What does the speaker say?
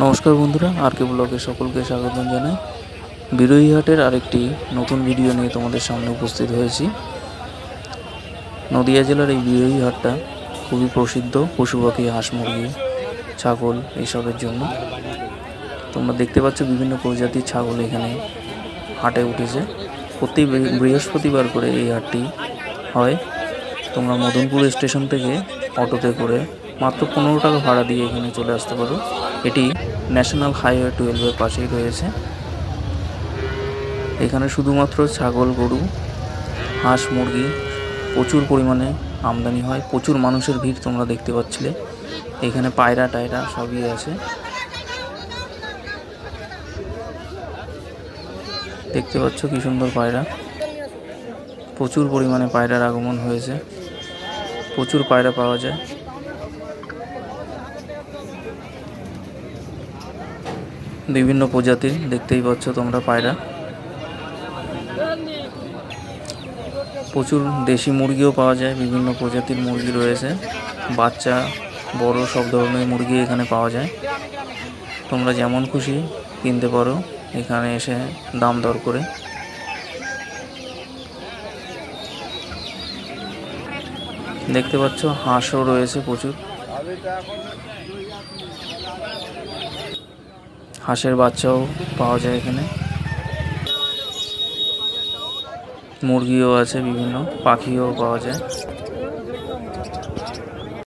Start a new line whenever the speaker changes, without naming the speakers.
নমস্কার বন্ধুরা, আর কে ব্লগে সকলকে স্বাগত জানাই। বিরোহীহাটের আরেকটি নতুন ভিডিও নিয়ে তোমাদের সামনে উপস্থিত হয়েছি। নদিয়া জেলার এই বিরোহীহাটটা খুবই প্রসিদ্ধ পশু পাখি, হাঁস মুরগি, ছাগল এইসবের জন্য। তোমরা দেখতে পাচ্ছ বিভিন্ন প্রজাতির ছাগল এখানে হাটে উঠেছে। প্রতি বৃহস্পতিবার করে এই হাটটি হয়। তোমরা মদনপুর স্টেশন থেকে অটোতে করে মাত্র 15 টাকা ভাড়া দিয়ে এখানে চলে আসতে পারো। এটি ন্যাশনাল হাইওয়ে 12-এর পাশেই রয়েছে। এখানে শুধুমাত্র ছাগল, গরু, হাঁস, মুরগি প্রচুর পরিমাণে আমদানি হয়। প্রচুর মানুষের ভিড় তোমরা দেখতে পাচ্ছিলে। এখানে পায়রা টায়রা সবই আছে। দেখতে পাচ্ছ কি সুন্দর পায়রা। প্রচুর পরিমাণে পায়রার আগমন হয়েছে। প্রচুর পায়রা পাওয়া যায়। বিভিন্ন প্রজাতির দেখতেই পাচ্ছ তোমরা পায়রা। প্রচুর দেশি মুরগিও পাওয়া যায়। বিভিন্ন প্রজাতির মুরগি রয়েছে, বাচ্চা বড় সব ধরনের মুরগি এখানে পাওয়া যায়। তোমরা যেমন খুশি কিনতে পারো এখানে এসে দাম দর করে। দেখতে পাচ্ছ হাঁসও রয়েছে প্রচুর। হাঁসের বাচ্চাও পাওয়া যায় এখানে। মুরগিও আছে, বিভিন্ন পাখিও পাওয়া যায়।